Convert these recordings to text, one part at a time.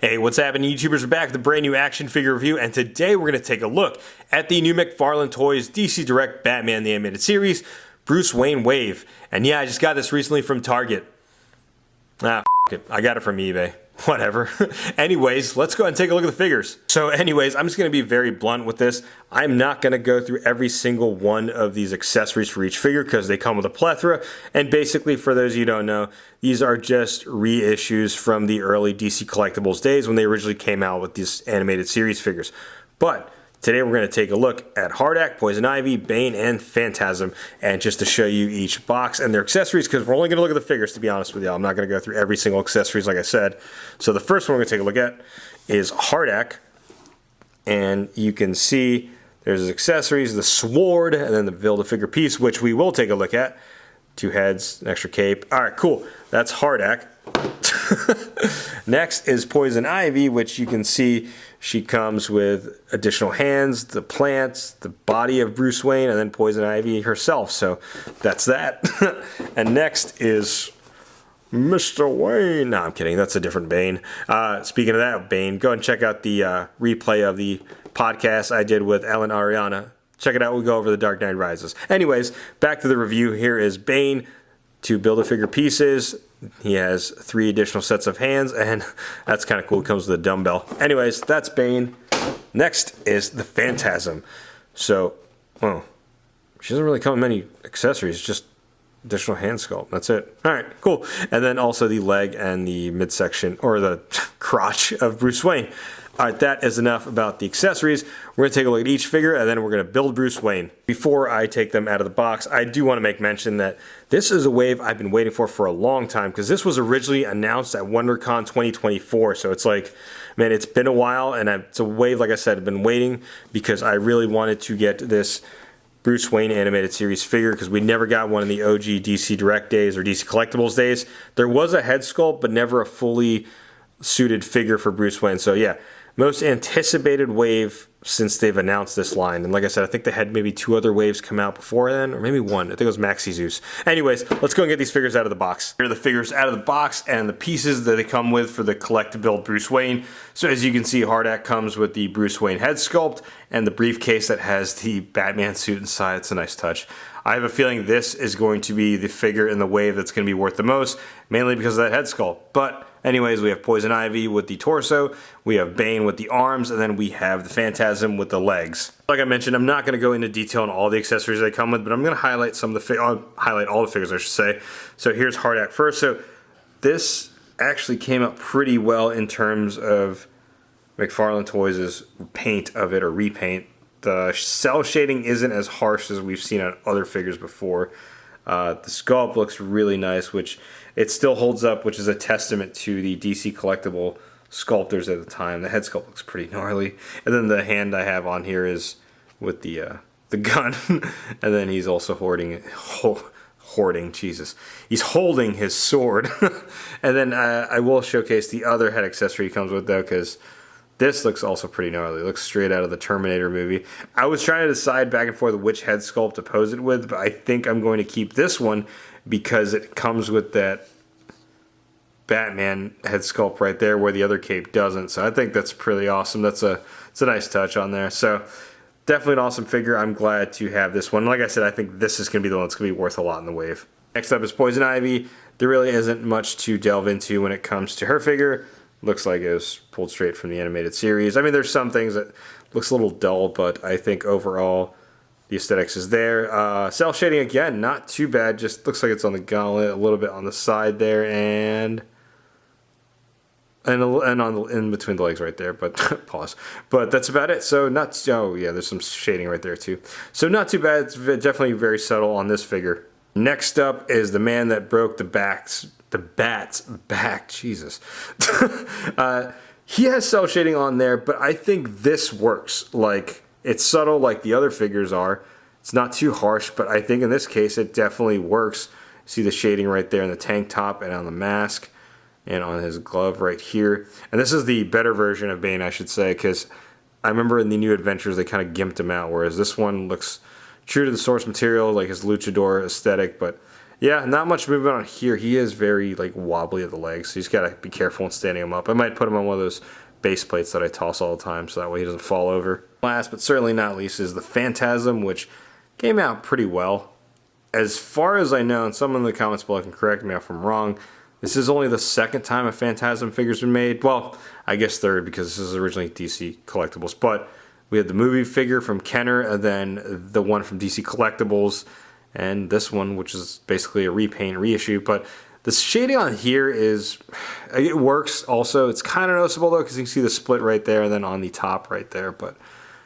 Hey, what's happening, YouTubers? We're back with a brand new action figure review, and today we're going to take a look at the new McFarlane Toys DC Direct Batman the Animated Series, Bruce Wayne Wave. And yeah, I just got this recently from Target. It. I got it from eBay. Whatever. Anyways, let's go ahead and take a look at the figures. So anyways, I'm just going to be very blunt with this. I'm not going to go through every single one of these accessories for each figure because they come with a plethora. And basically, for those of you who don't know, these are just reissues from the early DC Collectibles days when they originally came out with these animated series figures. But today we're going to take a look at Hardak, Poison Ivy, Bane, and Phantasm, and just to show you each box and their accessories, because we're only going to look at the figures, to be honest with you. I'm not going to go through every single accessories like I said. So the first one we're going to take a look at is Hardak, and you can see there's his accessories, the sword, and then the Build-A-Figure piece, which we will take a look at. 2 heads, an extra cape. Alright, cool. That's Hardak. Next is Poison Ivy, which you can see she comes with additional hands, the plants, the body of Bruce Wayne, and then Poison Ivy herself. So that's that. And next is Mr. Wayne. No, I'm kidding. That's a different Bane. Speaking of that, Bane, go and check out the replay of the podcast I did with Ellen Ariana. Check it out. We'll go over the Dark Knight Rises. Anyways, back to the review. Here is Bane. 2 Build-A-Figure pieces. He has 3 additional sets of hands, and that's kind of cool. It comes with a dumbbell. Anyways, that's Bane. Next is the Phantasm. So, well, she doesn't really come with many accessories, just additional hand sculpt. That's it. All right, cool. And then also the leg and the midsection, or the crotch of Bruce Wayne. All right, that is enough about the accessories. We're going to take a look at each figure, and then we're going to build Bruce Wayne. Before I take them out of the box, I do want to make mention that this is a wave I've been waiting for a long time, because this was originally announced at WonderCon 2024. So it's like, man, it's been a while, and it's a wave, like I said, I've been waiting because I really wanted to get this Bruce Wayne animated series figure, because we never got one in the OG DC Direct days or DC Collectibles days. There was a head sculpt, but never a fully suited figure for Bruce Wayne. So yeah, most anticipated wave since they've announced this line. And like I said, I think they had maybe 2 other waves come out before then, or maybe 1. I think it was Maxi Zeus. Anyways, let's go and get these figures out of the box. Here are the figures out of the box and the pieces that they come with for the collect-to-build Bruce Wayne. So as you can see, Hardak comes with the Bruce Wayne head sculpt and the briefcase that has the Batman suit inside. It's a nice touch. I have a feeling this is going to be the figure in the wave that's going to be worth the most, mainly because of that head sculpt. But anyways, we have Poison Ivy with the torso, we have Bane with the arms, and then we have the Phantasm with the legs. Like I mentioned, I'm not going to go into detail on all the accessories they come with, but I'm going to highlight some of the highlight all the figures, I should say. So here's Hardak first. So this actually came out pretty well in terms of McFarlane Toys' paint of it, or repaint. The cell shading isn't as harsh as we've seen on other figures before. The sculpt looks really nice, which it still holds up, which is a testament to the DC collectible sculptors at the time. The head sculpt looks pretty gnarly. And then the hand I have on here is with the gun. And then he's also he's holding his sword. And then I will showcase the other head accessory he comes with, though, because this looks also pretty gnarly. It looks straight out of the Terminator movie. I was trying to decide back and forth which head sculpt to pose it with, but I think I'm going to keep this one because it comes with that Batman head sculpt right there where the other cape doesn't. So I think that's pretty awesome. It's a nice touch on there. So definitely an awesome figure. I'm glad to have this one. Like I said, I think this is going to be the one that's going to be worth a lot in the wave. Next up is Poison Ivy. There really isn't much to delve into when it comes to her figure. Looks like it was pulled straight from the animated series. I mean, there's some things that looks a little dull, but I think overall the aesthetics is there. Cell shading, again, not too bad. Just looks like it's on the gauntlet, a little bit on the side there, and in between the legs right there, but pause. But that's about it. So oh yeah, there's some shading right there too. So not too bad. It's definitely very subtle on this figure. Next up is the man that broke the bat's back. Jesus. He has cell shading on there, but I think this works. Like, it's subtle like the other figures are. It's not too harsh, but I think in this case it definitely works. See the shading right there in the tank top and on the mask and on his glove right here. And this is the better version of Bane, I should say, because I remember in the New Adventures they kind of gimped him out, whereas this one looks true to the source material, like his luchador aesthetic, but Yeah, not much movement on here. He is very like wobbly at the legs, so you just gotta be careful in standing him up. I might put him on one of those base plates that I toss all the time, so that way he doesn't fall over. Last but certainly not least is the Phantasm, which came out pretty well. As far as I know, and someone in the comments below can correct me if I'm wrong, this is only the second time a Phantasm figure's been made. Well, I guess third, because this is originally DC Collectibles. But we had the movie figure from Kenner, and then the one from DC Collectibles, and this one, which is basically a repaint, reissue. But the shading on here is, it works also. It's kind of noticeable though, because you can see the split right there, and then on the top right there. But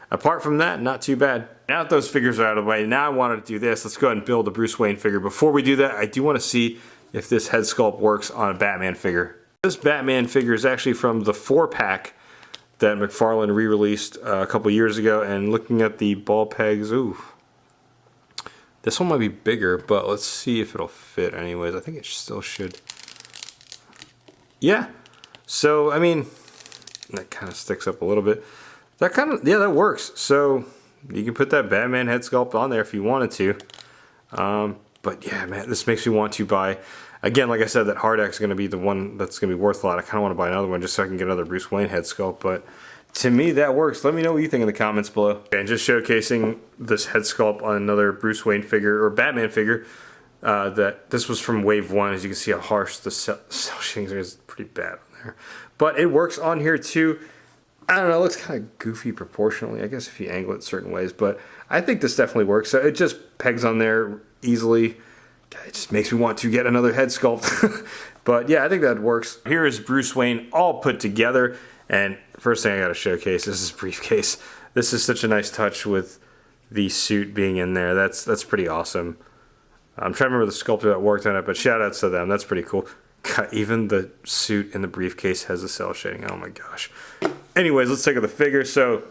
apart from that, not too bad. Now that those figures are out of the way, now I wanted to do this. Let's go ahead and build a Bruce Wayne figure. Before we do that, I do want to see if this head sculpt works on a Batman figure. This Batman figure is actually from the 4-pack that McFarlane re-released a couple years ago, and looking at the ball pegs, ooh, this one might be bigger, but let's see if it'll fit anyways. I think it still should. Yeah, so I mean, that kind of sticks up a little bit. That kind of, yeah, that works. So you can put that Batman head sculpt on there if you wanted to. But yeah, man, this makes me want to buy, again, like I said, that Hard X is going to be the one that's going to be worth a lot. I kind of want to buy another one just so I can get another Bruce Wayne head sculpt. But to me, that works. Let me know what you think in the comments below. And just showcasing this head sculpt on another Bruce Wayne figure, or Batman figure, that this was from Wave4. As you can see how harsh the cell shading is, pretty bad on there. But it works on here too. I don't know, it looks kind of goofy proportionally, I guess, if you angle it certain ways. But I think this definitely works. So it just pegs on there easily. It just makes me want to get another head sculpt. But yeah, I think that works. Here is Bruce Wayne all put together. And first thing I gotta showcase is his briefcase. This is such a nice touch with the suit being in there. That's pretty awesome. I'm trying to remember the sculptor that worked on it, but shout outs to them. That's pretty cool. God, even the suit in the briefcase has the cell shading. Oh my gosh. Anyways, let's take a look at the figure. So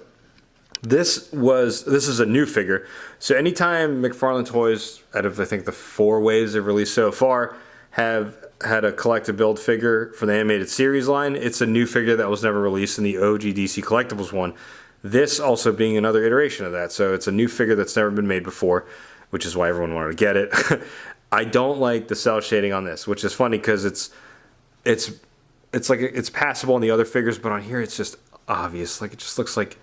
this is a new figure. So anytime McFarlane Toys, out of I think the 4 waves they've released so far, have had a collector build figure for the animated series line, it's a new figure that was never released in the OG DC Collectibles one. This also being another iteration of that. So it's a new figure that's never been made before, which is why everyone wanted to get it. I don't like the cell shading on this, which is funny because it's like it's passable on the other figures, but on here it's just obvious. Like it just looks like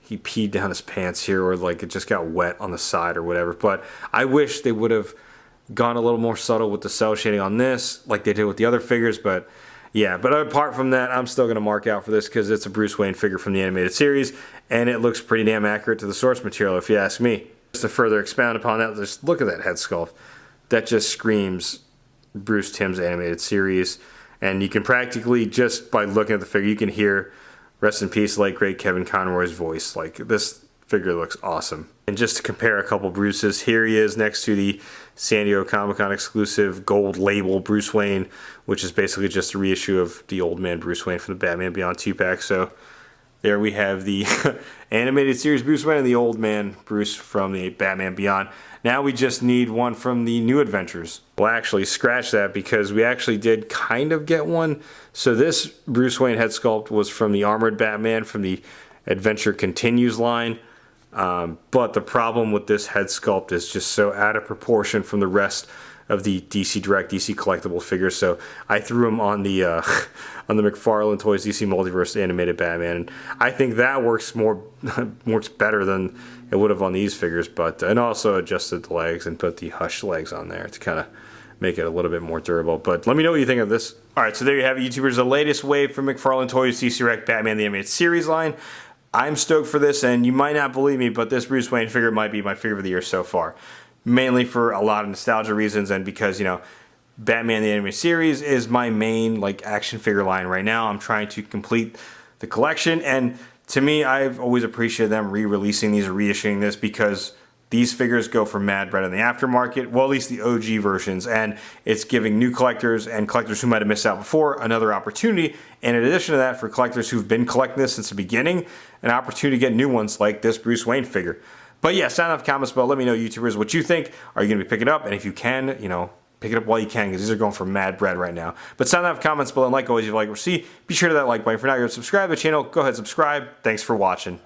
he peed down his pants here, or like it just got wet on the side or whatever. But I wish they would have gone a little more subtle with the cell shading on this, like they did with the other figures. But yeah, but apart from that, I'm still going to mark out for this because it's a Bruce Wayne figure from the animated series, and it looks pretty damn accurate to the source material, if you ask me. Just to further expound upon that, just look at that head sculpt. That just screams Bruce Timm's animated series. And you can practically, just by looking at the figure, you can hear, rest in peace, late great Kevin Conroy's voice. Like, this figure looks awesome. And just to compare a couple Bruces, here he is next to the San Diego Comic-Con exclusive gold label Bruce Wayne, which is basically just a reissue of the old man Bruce Wayne from the Batman Beyond 2-pack. So there we have the animated series Bruce Wayne and the old man Bruce from the Batman Beyond. Now we just need one from the New Adventures. Well, actually, scratch that, because we actually did kind of get one. So this Bruce Wayne head sculpt was from the Armored Batman from the Adventure Continues line. But the problem with this head sculpt is just so out of proportion from the rest of the DC Direct, DC Collectible figures. So I threw him on the McFarlane Toys DC Multiverse animated Batman. And I think that works better than it would have on these figures. But and also adjusted the legs and put the Hush legs on there to kind of make it a little bit more durable. But let me know what you think of this. All right, so there you have it, YouTubers. The latest wave from McFarlane Toys DC Direct Batman the Animated Series line. I'm stoked for this, and you might not believe me, but this Bruce Wayne figure might be my figure of the year so far. Mainly for a lot of nostalgia reasons, and because, you know, Batman the Animated Series is my main like action figure line right now. I'm trying to complete the collection, and to me, I've always appreciated them re-releasing these or reissuing this, because these figures go for mad bread in the aftermarket, well, at least the OG versions, and it's giving new collectors and collectors who might have missed out before another opportunity. And in addition to that, for collectors who've been collecting this since the beginning, an opportunity to get new ones like this Bruce Wayne figure. But yeah, sound off comments below. Let me know, YouTubers, what you think. Are you going to be picking it up? And if you can, you know, pick it up while you can, because these are going for mad bread right now. But sound off comments below, and like always, if you like what you see, be sure to that like button. For now, you're subscribe to the channel. Go ahead, subscribe. Thanks for watching.